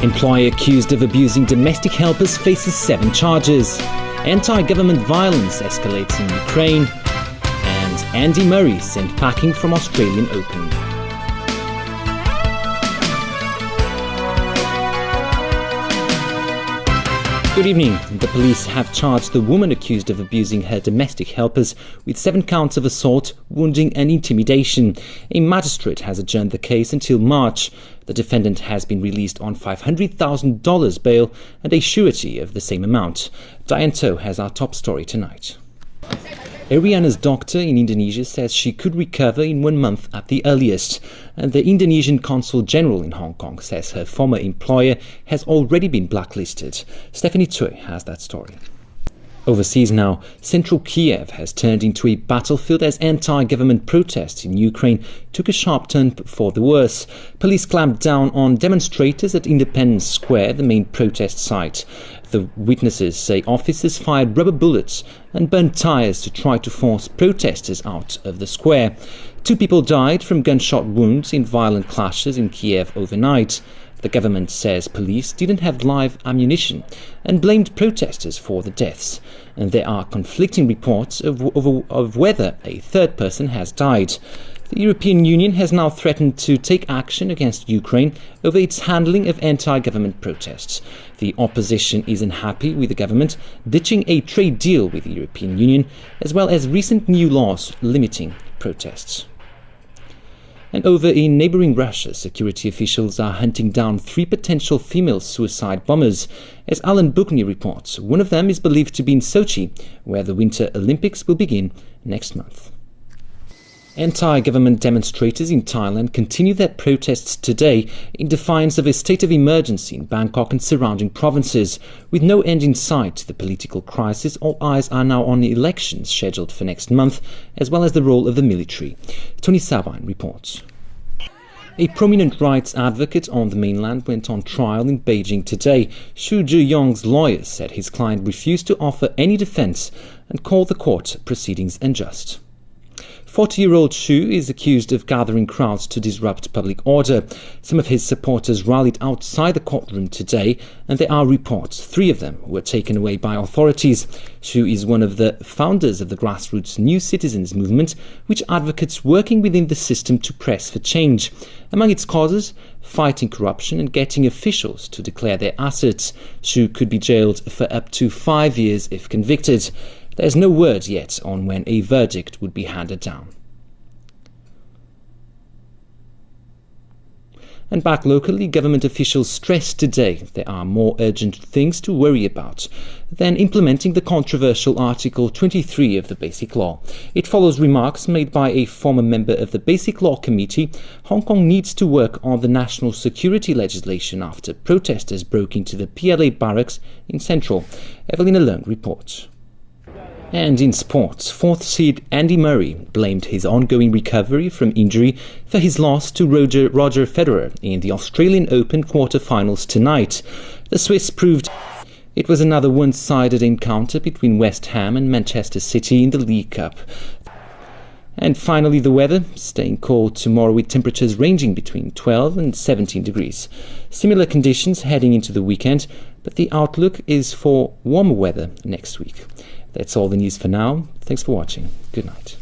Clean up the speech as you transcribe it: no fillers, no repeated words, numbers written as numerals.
Employer accused of abusing domestic helpers faces 7 charges. Anti-government violence escalates in Ukraine. And Andy Murray sent packing from Australian Open. Good evening. The police have charged the woman accused of abusing her domestic helpers with 7 counts of assault, wounding and intimidation. A magistrate has adjourned the case until March. The defendant has been released on $500,000 bail and a surety of the same amount. Diane To has our top story tonight. Ariana's doctor in Indonesia says she could recover in 1 month at the earliest, and the Indonesian Consul General in Hong Kong says her former employer has already been blacklisted. Stephanie Tsui has that story. Overseas now, central Kiev has turned into a battlefield as anti-government protests in Ukraine took a sharp turn for the worse. Police clamped down on demonstrators at Independence Square, the main protest site. The witnesses say officers fired rubber bullets and burned tires to try to force protesters out of the square. 2 people died from gunshot wounds in violent clashes in Kiev overnight. The government says police didn't have live ammunition and blamed protesters for the deaths. And there are conflicting reports of whether a 3rd person has died. The European Union has now threatened to take action against Ukraine over its handling of anti-government protests. The opposition is unhappy with the government ditching a trade deal with the European Union, as well as recent new laws limiting protests. And over in neighbouring Russia, security officials are hunting down 3 potential female suicide bombers. As Alan Buchny reports, one of them is believed to be in Sochi, where the Winter Olympics will begin next month. Anti-government demonstrators in Thailand continue their protests today in defiance of a state of emergency in Bangkok and surrounding provinces. With no end in sight to the political crisis, all eyes are now on the elections scheduled for next month, as well as the role of the military. Tony Sabine reports. A prominent rights advocate on the mainland went on trial in Beijing today. Xu Zhiyong's lawyers said his client refused to offer any defense and called the court proceedings unjust. 40-year-old Xu is accused of gathering crowds to disrupt public order. Some of his supporters rallied outside the courtroom today, and there are reports 3 of them were taken away by authorities. Xu is one of the founders of the grassroots New Citizens movement, which advocates working within the system to press for change. Among its causes, fighting corruption and getting officials to declare their assets. Xu could be jailed for up to 5 years if convicted. There's no word yet on when a verdict would be handed down. And back locally, government officials stressed today there are more urgent things to worry about than implementing the controversial Article 23 of the Basic Law. It follows remarks made by a former member of the Basic Law Committee. Hong Kong needs to work on the national security legislation after protesters broke into the PLA barracks in Central. Evelina Leung reports. And in sports, 4th seed Andy Murray blamed his ongoing recovery from injury for his loss to Roger Federer in the Australian Open quarter-finals tonight. The Swiss proved it was another one-sided encounter between West Ham and Manchester City in the League Cup. And finally, the weather, staying cold tomorrow with temperatures ranging between 12 and 17 degrees. Similar conditions heading into the weekend, but the outlook is for warmer weather next week. That's all the news for now. Thanks for watching. Good night.